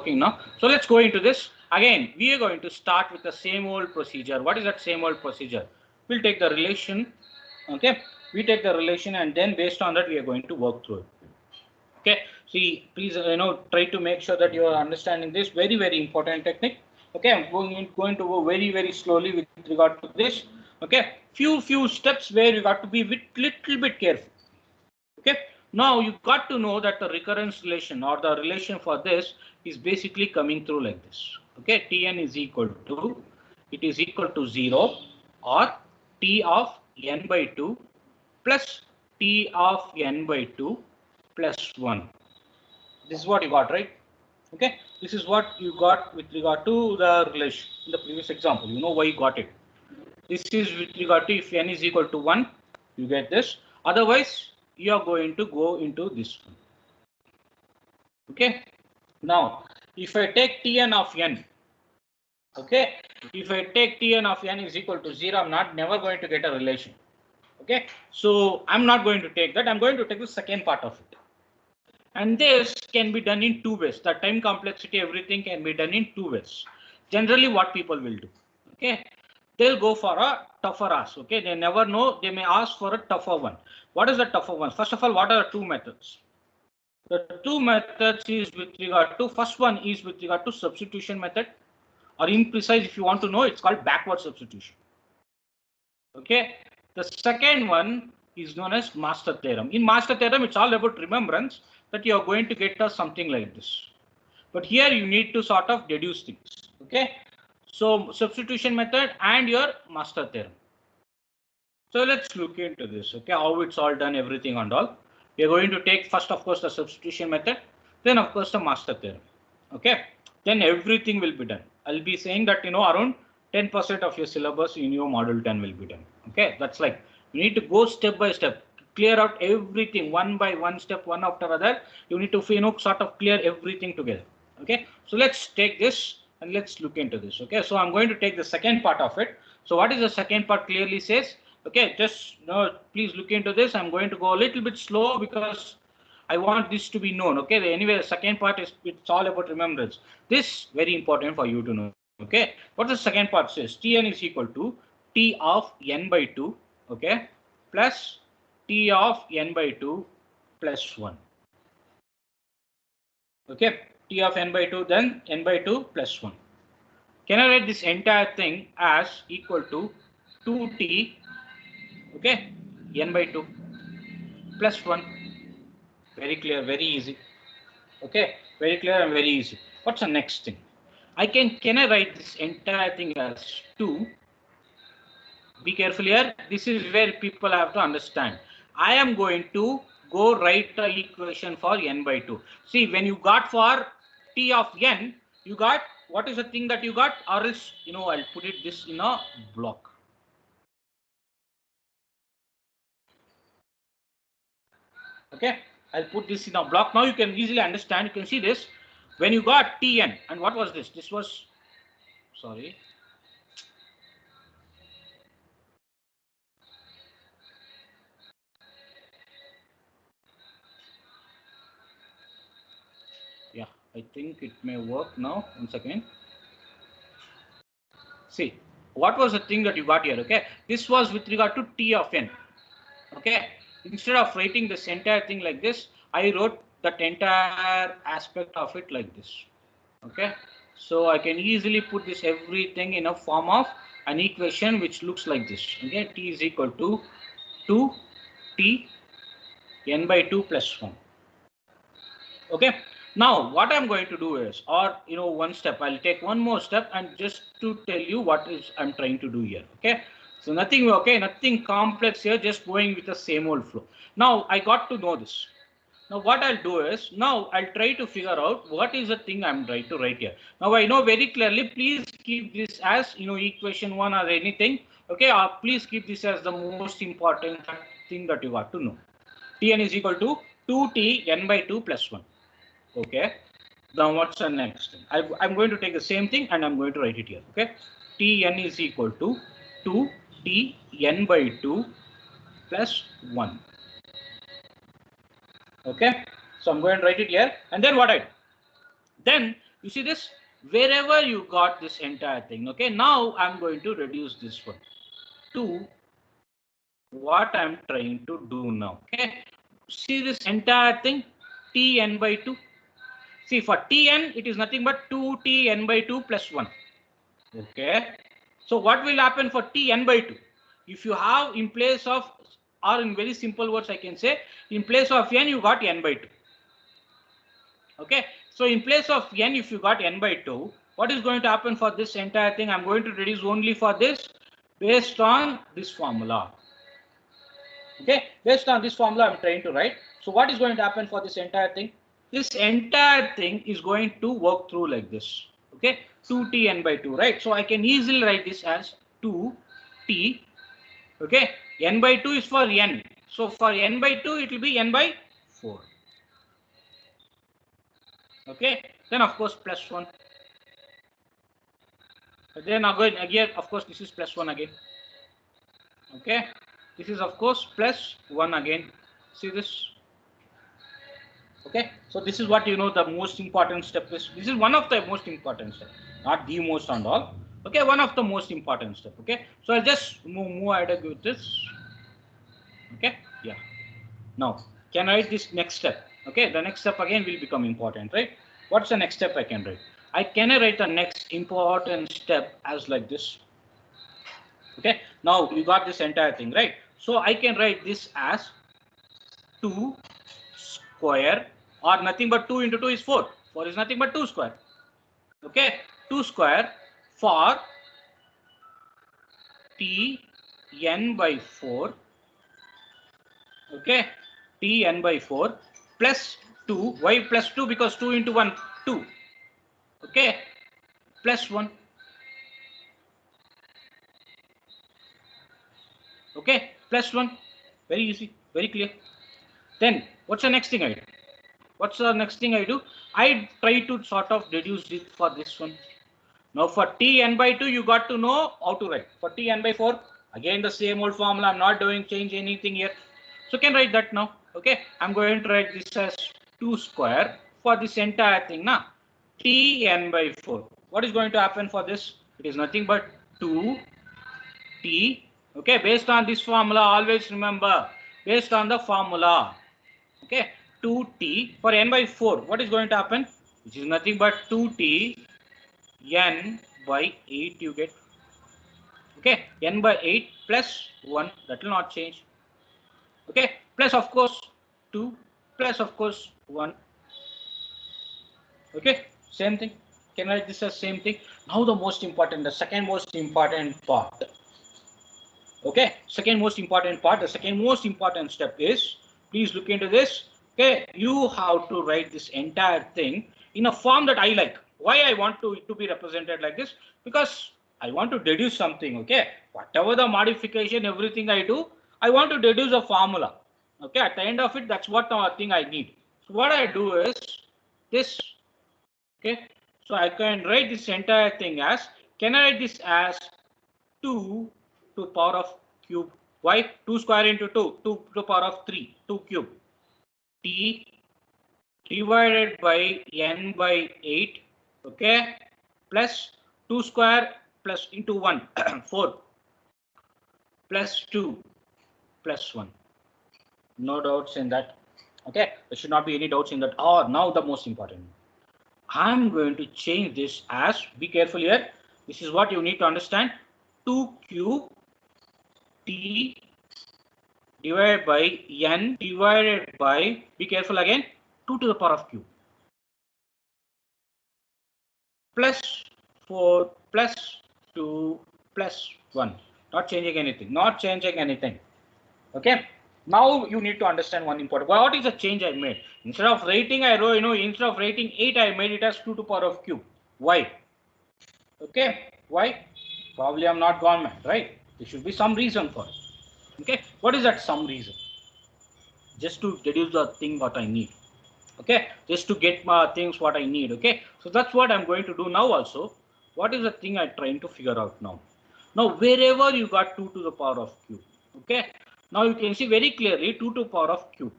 working now. So let's go into this. Again, we are going to start with the same old procedure. What is that same old procedure? We'll take the relation. Okay, we take the relation and then based on that we are going to work through it. Okay, see, please try to make sure that you are understanding this very important technique. Okay, I'm going to go very slowly with regard to this. Okay, few steps where you got to be little bit careful. Okay, now you got to know that the recurrence relation or the relation for this is basically coming through like this. Okay, Tn is equal to, it is equal to 0 or T of n by 2 plus T of n by 2 plus 1. This is what you got, right? Okay, this is what you got with regard to the relation in the previous example. You know why you got it. This is with regard to if n is equal to 1, you get this. Otherwise, you are going to go into this one. Okay, now if I take Tn of n, okay, if I take Tn of n is equal to 0, I'm never going to get a relation. Okay, so I'm not going to take that. I'm going to take the second part of it. And this can be done in two ways. The time complexity, everything can be done in two ways. Generally, what people will do, okay, they'll go for a tougher ask. Okay, they never know. They may ask for a tougher one. What is the tougher one? First of all, what are the two methods? The two methods is with regard to, first one is with regard to substitution method, or in precise, if you want to know, it's called backward substitution. Okay, the second one is known as master theorem. In master theorem, it's all about remembrance, that you are going to get us something like this. But here you need to sort of deduce things. Okay, so substitution method and your master theorem. So let's look into this. Okay, how it's all done, everything and all. We are going to take first, of course, the substitution method, then of course the master theorem. Okay, then everything will be done. I'll be saying that around 10% of your syllabus in your module 10 will be done. Okay, that's like you need to go step by step, clear out everything one by one step, one after other. You need to sort of clear everything together. Okay, so let's take this and let's look into this. Okay, so I'm going to take the second part of it. So what is the second part clearly says? Okay, just please look into this. I'm going to go a little bit slow because I want this to be known. Okay, anyway, the second part is, it's all about remembrance. This very important for you to know. Okay, what the second part says? Tn is equal to T of n by 2. Okay, plus T of n by 2 plus 1. Okay, T of n by 2, then n by 2 plus 1. Can I write this entire thing as equal to 2t, okay, n by 2 plus 1. Very clear, very easy. Okay, very clear and very easy. What's the next thing? Can I write this entire thing as 2? Be careful here. This is where people have to understand. I am going to go write the equation for n by 2. See, when you got for t of n, you got, what is the thing that you got? Or else, I'll put it this in a block. Okay, I'll put this in a block. Now you can easily understand. You can see this. When you got Tn, and what was this? This was, sorry. Yeah, I think it may work now. 1 second. See, what was the thing that you got here? Okay, this was with regard to T of n. Okay, instead of writing this entire thing like this, I wrote that entire aspect of it like this. Okay, so I can easily put this everything in a form of an equation which looks like this. Okay, T is equal to 2t n by 2 plus 1. Okay, now what I'm going to do is, or one step, I'll take one more step and just to tell you what is I'm trying to do here. Okay, so nothing, okay, nothing complex here, just going with the same old flow. Now I got to know this. Now what I'll do is, now I'll try to figure out what is the thing I'm trying to write here. Now I know very clearly, please keep this as equation 1 or anything. Okay, please keep this as the most important thing that you got to know. Tn is equal to 2t n by 2 plus 1. Okay, now what's the next thing? I'm going to take the same thing and I'm going to write it here. Okay, Tn is equal to 2t n by 2 plus 1. Okay, so I'm going to write it here, and then what I do? Then You see this? Wherever you got this entire thing. Okay. Now I'm going to reduce this one to what I'm trying to do now. Okay. See this entire thing, Tn by 2. See, for Tn, it is nothing but 2Tn by 2 plus 1. Okay. So what will happen for Tn by 2? If you have in place of, or in very simple words, I can say, in place of n, you got n by 2. Okay. So in place of n, if you got n by 2, what is going to happen for this entire thing? I'm going to reduce only for this based on this formula. Okay. Based on this formula, I'm trying to write. So what is going to happen for this entire thing? This entire thing is going to work through like this. Okay. 2Tn by 2, right? So I can easily write this as 2T. Okay. N by 2 is for n. So for n by 2, it will be n by 4. Okay. Then of course plus 1. Then again, of course, this is plus 1 again. Okay. This is of course plus 1 again. See this? Okay. So this is what you know the most important step is. This is one of the most important steps, not the most and all. Okay. One of the most important step. Okay. So I'll just move ahead with this. Okay. Yeah. Now, can I write this next step? Okay. The next step again will become important, right? What's the next step I can write? I can write the next important step as like this. Okay. Now you got this entire thing, right? So I can write this as 2 square, or nothing but 2 into 2 is 4. 4 is nothing but 2 square. Okay. 2 square for Tn by 4. Okay. Tn by 4 plus 2. Why plus 2? Because 2 into 1, 2. Okay. Plus 1. Okay. Plus 1. Very easy. Very clear. Then what's the next thing I do? What's the next thing I do? I try to sort of deduce it for this one. Now for Tn by 2, you got to know how to write. For Tn by 4, again the same old formula. I'm not doing change anything here. So can write that now. Okay. I'm going to write this as 2 square for this entire thing now. Tn by 4. What is going to happen for this? It is nothing but 2T. Okay. Based on this formula, always remember, based on the formula. Okay. 2T for n by 4. What is going to happen? Which is nothing but 2T n by 8 you get. Okay. N by 8 plus 1. That will not change. Okay. Plus of course 2 plus of course 1. Okay. Same thing. Can I write this as same thing? Now the most important, the second most important part. Okay. Second most important part. The second most important step is, please look into this. Okay. You have to write this entire thing in a form that I like. Why I want it to be represented like this? Because I want to deduce something. Okay. Whatever the modification, everything I do, I want to deduce a formula. Okay. At the end of it, that's what the thing I need. So what I do is this. Okay. So I can write this entire thing as, can I write this as 2 to power of cube? Why? 2 square into 2, 2 to power of 3, 2 cube. T divided by n by 8, okay, plus 2 square plus into 1, 4, plus 2, plus 1. No doubts in that. Okay, there should not be any doubts in that. Oh, now the most important. I'm going to change this as, be careful here. This is what you need to understand. 2 cube T divided by n divided by, be careful again, 2 to the power of q. Plus 4 plus 2 plus 1. Not changing anything. Not changing anything. Okay. Now you need to understand one important. What is the change I made? Instead of writing, I wrote, instead of writing 8, I made it as 2 to the power of q. Why? Okay. Why? Probably I'm not gone mad, right? There should be some reason for it. Okay. What is that some reason? Just to deduce the thing what I need. Okay. Just to get my things what I need. Okay. So that's what I'm going to do now also. What is the thing I'm trying to figure out now? Now, wherever you got 2 to the power of q. Okay. Now you can see very clearly 2 to the power of q.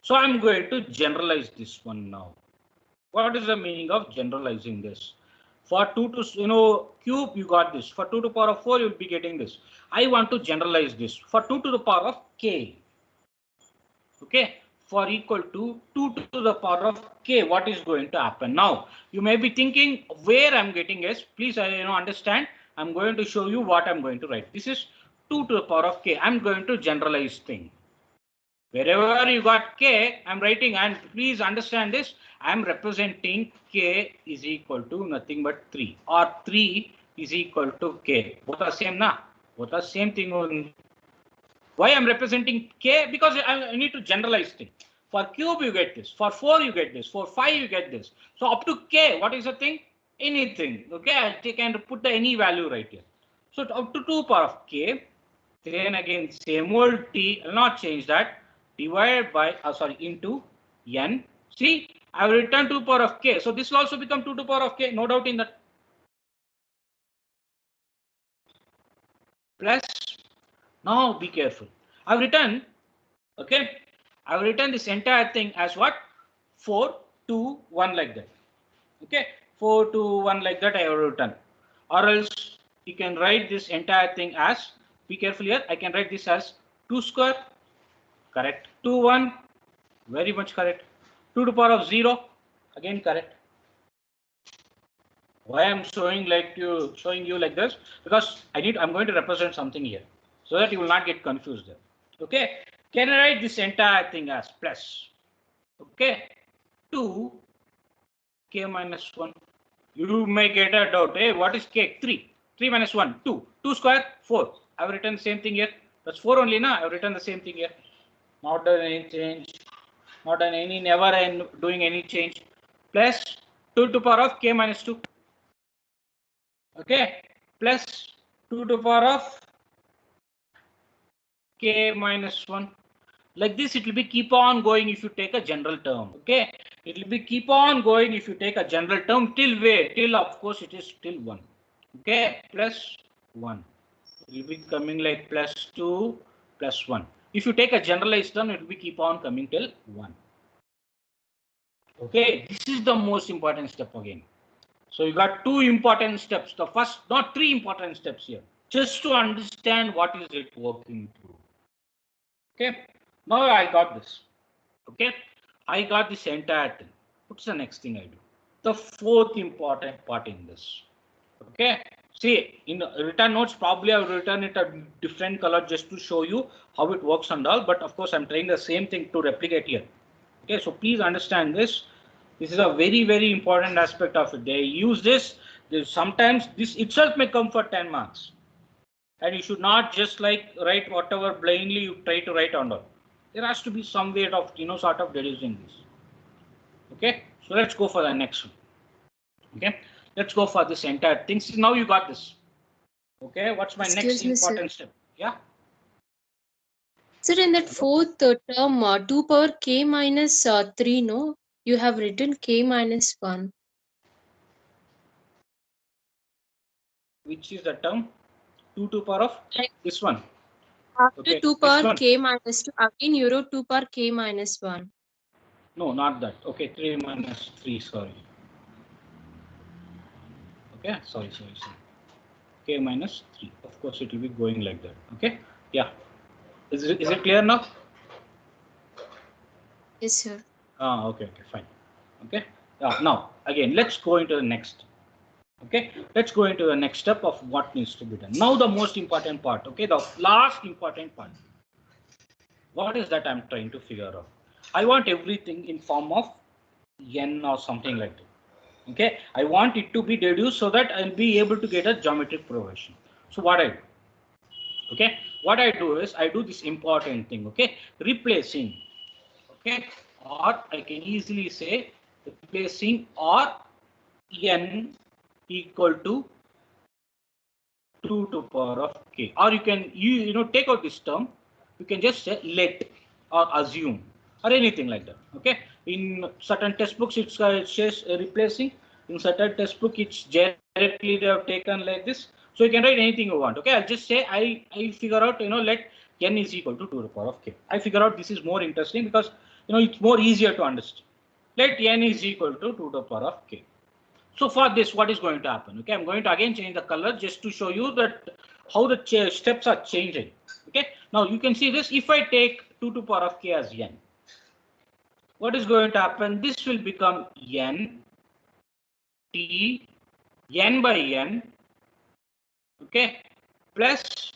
So I'm going to generalize this one now. What is the meaning of generalizing this? For 2 to cube, you got this. For 2 to the power of 4, you'll be getting this. I want to generalize this for 2 to the power of k. Okay, for equal to 2 to the power of k, what is going to happen? Now, you may be thinking where I'm getting is, please understand, I'm going to show you what I'm going to write. This is 2 to the power of k. I'm going to generalize thing. Wherever you got k, I'm writing, and please understand this, I'm representing k is equal to nothing but 3, or 3 is equal to k. Both are same, na? Both are same thing only. Why I'm representing k? Because I need to generalize thing. For cube you get this, for 4 you get this, for 5 you get this. So up to k, what is the thing? Anything. Okay, I can put the any value right here. So up to 2 power of k, then again same old t, I'll not change that, divided by into n. See, I will return 2 power of k. So this will also become 2 to the power of k, no doubt in that. Plus, now be careful. I've written, okay, I've written this entire thing as what? 4, 2, 1 like that. Okay, 4, 2, 1 like that I have written. Or else you can write this entire thing as, be careful here, I can write this as 2 square, correct. 2, 1, very much correct. 2 to the power of 0, again correct. Why I'm showing you like this? Because I'm going to represent something here, so that you will not get confused there. Okay, can I write this entire thing as plus? Okay, 2 k minus 1. You may get a doubt. Hey, what is k? 3. 3 minus 1, 2. 2 square, 4. I've written the same thing here. That's 4 only, na? I've written the same thing here. Not done any change. Not done any, never doing any change. Plus 2 to the power of k minus 2. Okay. Plus 2 to the power of k minus 1. Like this, it will be keep on going if you take a general term. Okay. It will be keep on going if you take a general term till where? Till, of course, it is till 1. Okay. Plus 1. It will be coming like plus 2 plus 1. If you take a generalized term, it will be keep on coming till 1. Okay. This is the most important step again. So you got 2 important steps. The first, not 3 important steps here. Just to understand what is it working through. Okay. Now I got this. Okay. I got this entire thing. What's the next thing I do? The fourth important part in this. Okay. See, in written notes, probably I've written it a different color just to show you how it works and all. But of course, I'm trying the same thing to replicate here. Okay. So please understand this. This is a very, very important aspect of it. They use this. Sometimes this itself may come for 10 marks. And you should not just like write whatever blindly you try to write on. There has to be some way of sort of deducing this. Okay, so let's go for the next one. Okay, let's go for this entire thing. So now you got this. Okay, what's my next important step? Yeah. Sir, in that fourth term, 2 power k minus 3, no, you have written k minus 1. Which is the term? 2 to power of this one. After Okay, 2 power k minus 2, again you wrote 2 power k minus 1. No, not that. Okay, 3 minus 3, sorry. Okay, sorry. K minus 3. Of course, it will be going like that. Okay, yeah. Is it clear now? Yes, sir. Okay, fine. Okay, now again, let's go into the next. Okay, let's go into the next step of what needs to be done. Now the most important part. Okay, the last important part. What is that I'm trying to figure out? I want everything in form of n or something like that. Okay, I want it to be deduced so that I'll be able to get a geometric progression. So what I do? Okay, what I do is I do this important thing. Okay, replacing. Okay, or I can easily say replacing or n equal to 2 to the power of k, or you can take out this term, you can just say let or assume or anything like that. Okay, in certain textbooks it says replacing, in certain textbook it's directly they have taken like this, so you can write anything you want. Okay, I'll just say I figure out let n is equal to 2 to the power of k. I figure out this is more interesting because it's more easier to understand. let n is equal to 2 to the power of k. So for this, what is going to happen? Okay, I'm going to again change the color just to show you that how the steps are changing. Okay, now you can see this. If I take 2 to the power of k as n, what is going to happen? This will become n t n by n, okay, plus,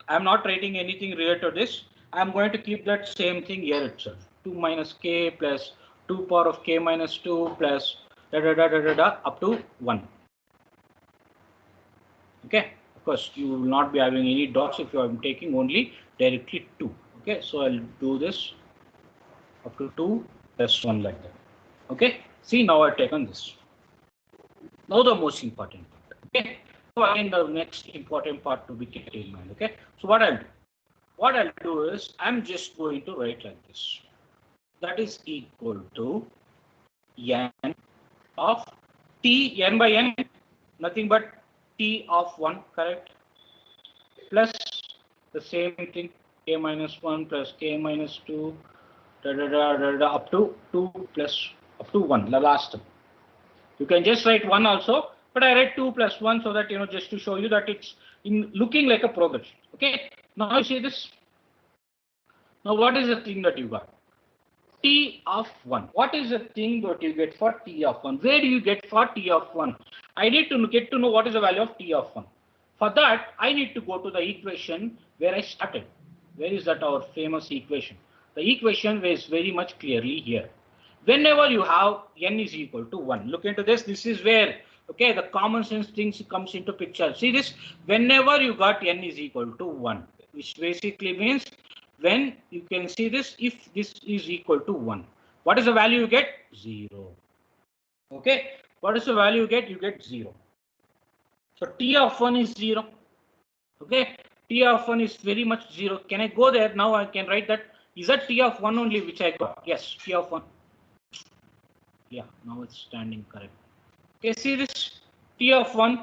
I'm not writing anything related to this. I'm going to keep that same thing here itself. 2 minus k plus 2 power of k minus 2 plus da da da da da, da up to 1. Okay, of course, you will not be having any dots if you are taking only directly 2. Okay, so I'll do this up to 2 plus 1 like that. Okay, see, now I've taken this. Now the most important part. Okay, so again the next important part to be kept in mind. Okay, so what I'll do is I'm just going to write like this. That is equal to n of t, n by n, nothing but t of 1, correct? Plus the same thing, k minus 1 plus k minus 2, da, da, da, da, da, up to 2 plus up to 1, the last term. You can just write 1 also, but I write 2 plus 1 so that, just to show you that it's in looking like a progression. Okay, now you see this. Now what is the thing that you got? T of 1. What is the thing that you get for T of 1? Where do you get for T of 1? I need to get to know what is the value of T of 1. For that, I need to go to the equation where I started. Where is that our famous equation? The equation is very much clearly here. Whenever you have n is equal to 1, look into this. This is where, okay, the common sense things comes into picture. See this, whenever you got n is equal to 1, which basically means when you can see this, if this is equal to 1, what is the value you get? 0. Okay, what is the value you get? You get 0. So T of 1 is 0. Okay, T of 1 is very much 0. Can I go there? Now I can write that. Is that T of 1 only which I got? Yes, T of 1. Yeah, now it's standing correct. Okay, see this, T of 1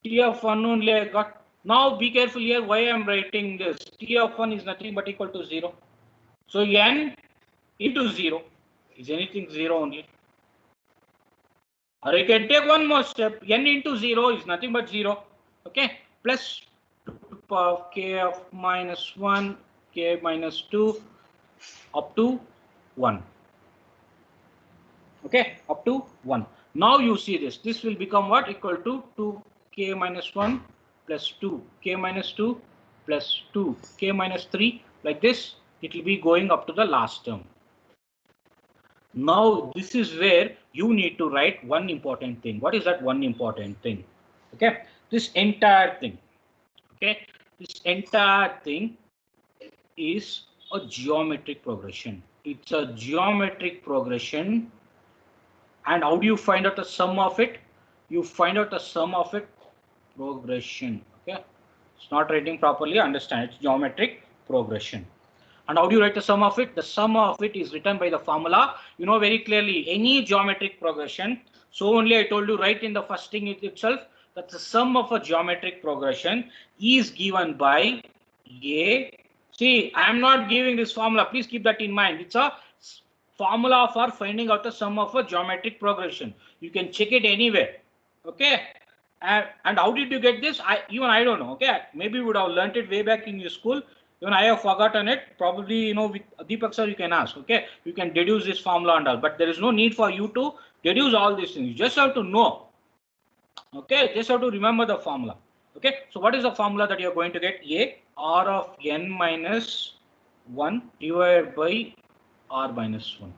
only I got. Now be careful here why I'm writing this. T of 1 is nothing but equal to 0. So n into 0 is anything 0 only. Or you can take one more step. N into 0 is nothing but 0. Okay, plus 2 to the power of k of minus 1, k minus 2 up to 1. Okay, up to 1. Now you see this. This will become what? Equal to 2k minus 1 plus 2k minus 2 plus 2k minus 3. Like this, it will be going up to the last term. Now this is where you need to write one important thing. What is that one important thing? Okay, this entire thing. Okay, this entire thing is a geometric progression. It's a geometric progression. And how do you find out the sum of it? You find out the sum of it, progression. Okay, it's not writing properly. Understand, it's geometric progression. And how do you write the sum of it? The sum of it is written by the formula. You know very clearly any geometric progression. So only I told you right in the first thing itself that the sum of a geometric progression is given by A. See, I am not giving this formula. Please keep that in mind. It's a formula for finding out the sum of a geometric progression. You can check it anywhere. Okay. And how did you get this? Even I don't know. Okay. Maybe you would have learnt it way back in your school. Even I have forgotten it. Probably, with Deepak sir, you can ask. Okay, you can deduce this formula and all, but there is no need for you to deduce all these things. You just have to know. Okay, just have to remember the formula. Okay, so what is the formula that you are going to get? A r of n minus 1 divided by r minus 1.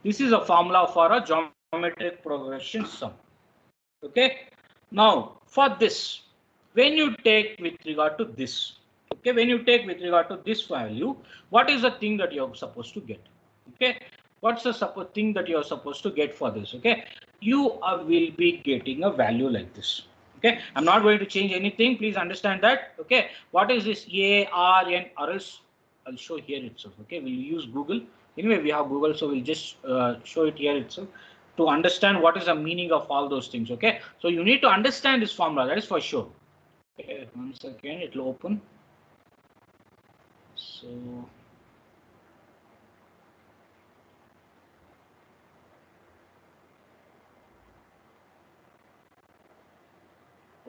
This is a formula for a geometric progression sum. Okay, now for this, when you take with regard to this. Okay, when you take with regard to this value, what is the thing that you're supposed to get? Okay, what's the thing that you're supposed to get for this? Okay, you will be getting a value like this. Okay, I'm not going to change anything. Please understand that. Okay, what is this A, R, N, or else I'll show here itself. Okay, we'll use Google. Anyway, we have Google, so we'll just show it here itself to understand what is the meaning of all those things. Okay, so you need to understand this formula, that is for sure. Okay, 1 second, it will open. So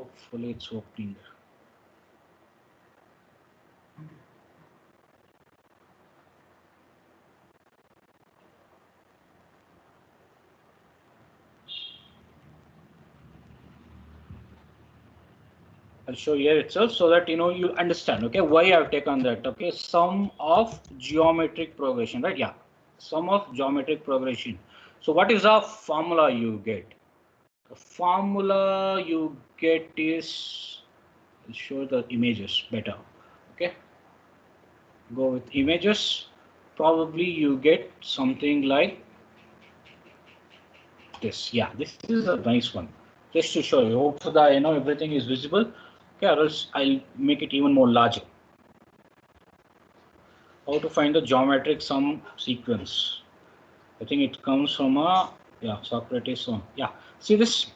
Hopefully it's opening. I'll show here itself so that you understand. Okay, why I've taken that. Okay, sum of geometric progression, right? Yeah, sum of geometric progression. So what is the formula you get? The formula you get is, I'll show the images better. Okay, go with images. Probably you get something like this. Yeah, this is a nice one. Just to show you. Hope so that everything is visible. Okay, or else I'll make it even more larger. How to find the geometric sum sequence? I think it comes from Socrates one. Yeah, see this.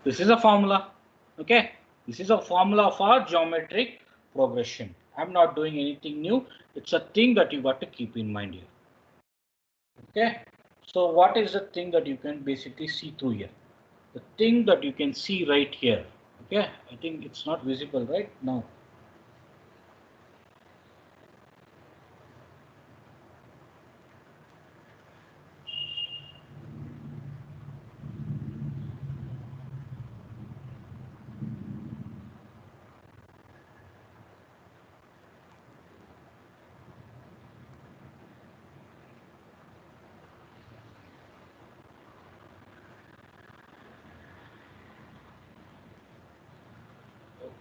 This is a formula. Okay, this is a formula for geometric progression. I'm not doing anything new. It's a thing that you got to keep in mind here. Okay, so what is the thing that you can basically see through here? The thing that you can see right here. Okay, I think it's not visible right now.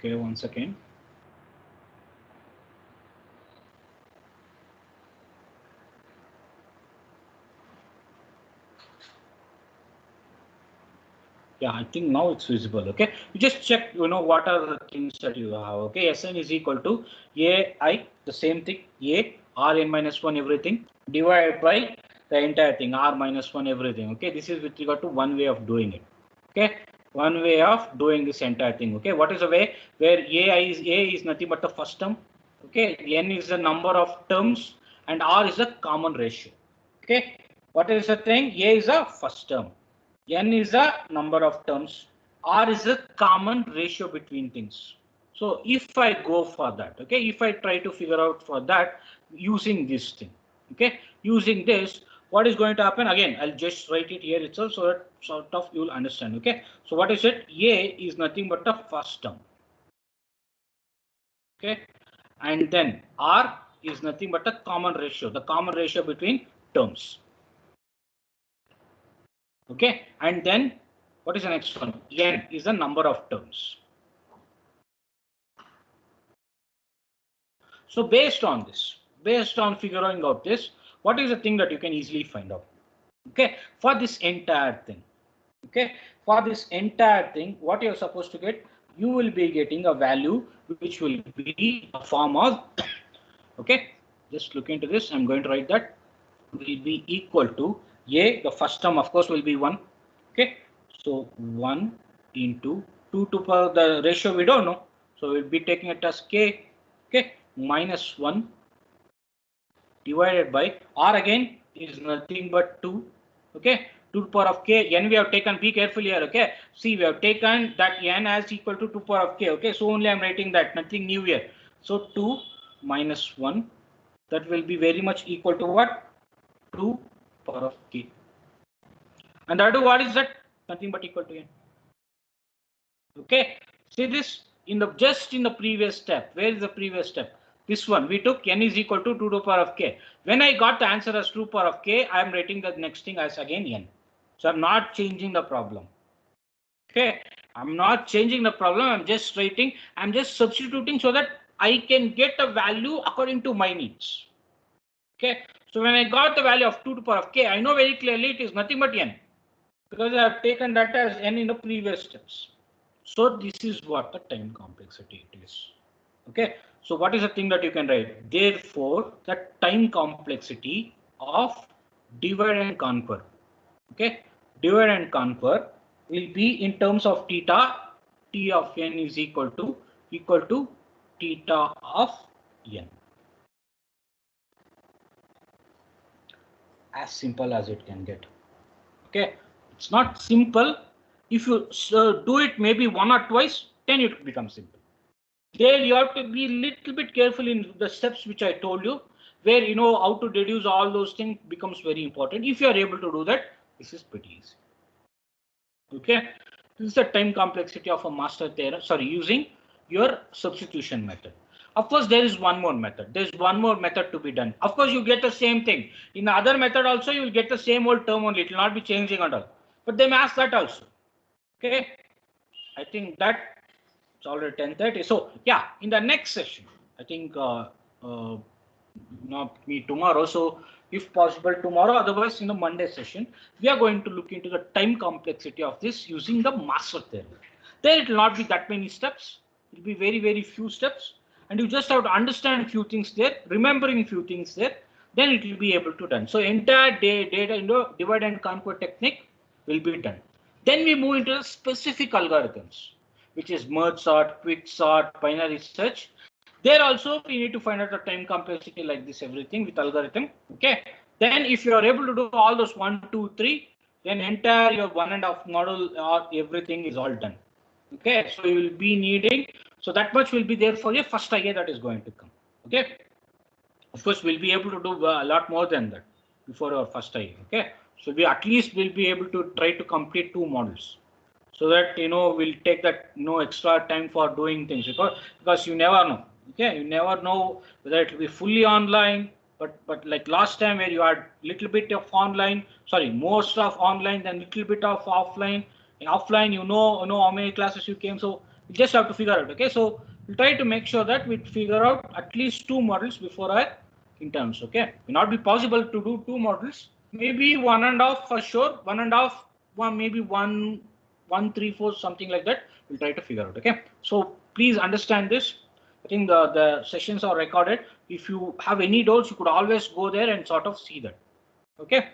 Okay, one second. Yeah, I think now it's visible. Okay, you just check, what are the things that you have. Okay, Sn is equal to ai, the same thing, a rn minus 1 everything divided by the entire thing r minus 1 everything. Okay, this is with regard to one way of doing it. Okay, one way of doing this entire thing. Okay, what is the way where a is nothing but the first term. Okay, n is the number of terms and r is the common ratio. Okay, what is the thing? A is a first term. N is the number of terms. R is the common ratio between things. So if I go for that, okay, if I try to figure out for that using this thing, okay, using this, what is going to happen? Again, I'll just write it here itself so that sort of you'll understand. Okay, so what is it? A is nothing but the first term. Okay, and then R is nothing but the common ratio between terms. Okay, and then what is the next one? N is the number of terms. So based on this, based on figuring out this, what is the thing that you can easily find out? Okay, for this entire thing. Okay, for this entire thing, what you're supposed to get, you will be getting a value which will be a form of, okay, just look into this. I'm going to write that will be equal to a, the first term of course will be 1. Okay, so 1 into 2 to power the ratio we don't know, so we'll be taking it as k. Okay, minus 1 divided by r again is nothing but 2. Okay, 2 to power of k. N we have taken, be careful here. Okay, see, we have taken that n as equal to 2 power of k. Okay, so only I'm writing that, nothing new here. So 2 minus 1, that will be very much equal to what? 2 power of k. And that what is that? Nothing but equal to n. Okay, see this in the just in the previous step. Where is the previous step? This one we took n is equal to 2 to the power of k. When I got the answer as 2 power of k, I am writing the next thing as again n. So I'm not changing the problem. Okay, I'm not changing the problem. I'm just writing. I'm just substituting so that I can get a value according to my needs. Okay, so when I got the value of 2 to the power of k, I know very clearly it is nothing but n, because I have taken that as n in the previous steps. So this is what the time complexity it is. Okay, so what is the thing that you can write? Therefore, the time complexity of divide and conquer, okay, divide and conquer will be in terms of theta, t of n is equal to theta of n. As simple as it can get. Okay, it's not simple. If you do it maybe one or twice, then it becomes simple. There you have to be a little bit careful in the steps which I told you, where you know how to deduce all those things becomes very important. If you are able to do that, this is pretty easy. Okay, this is the time complexity of a master theorem. Sorry, using your substitution method. Of course, there is one more method. There is one more method to be done. Of course, you get the same thing. In the other method also, you will get the same old term only. It will not be changing at all. But they may ask that also. Okay, I think that it's already 10:30. So yeah, in the next session, I think not me tomorrow. So if possible tomorrow, otherwise in the Monday session, we are going to look into the time complexity of this using the master theorem. There it will not be that many steps. It will be very, very few steps. And you just have to understand a few things there, remembering few things there, then it will be able to done. So entire data divide and conquer technique will be done. Then we move into the specific algorithms, which is merge sort, quick sort, binary search. There also we need to find out the time complexity like this, everything with algorithm. Okay. Then if you are able to do all those 1, 2, 3, then entire your 1.5 model or everything is all done. Okay. So you will be needing, so that much will be there for your first IA that is going to come. Okay. Of course, we'll be able to do a lot more than that before our first IA. Okay. So we at least will be able to try to complete 2 models, so that you know we'll take that extra time for doing things, because you never know. Okay, you never know whether it will be fully online, but like last time where you had little bit of online, sorry, most of online, then little bit of offline. In offline, you know how many classes you came, so you just have to figure out. Okay, so we'll try to make sure that we figure out at least 2 models before our interns. Okay, it may not be possible to do 2 models, maybe 1.5 for sure, 1.5, one maybe 1, 1, 3, 4, something like that. We'll try to figure out. Okay, so please understand this. I think the sessions are recorded. If you have any doubts, you could always go there and sort of see that. Okay.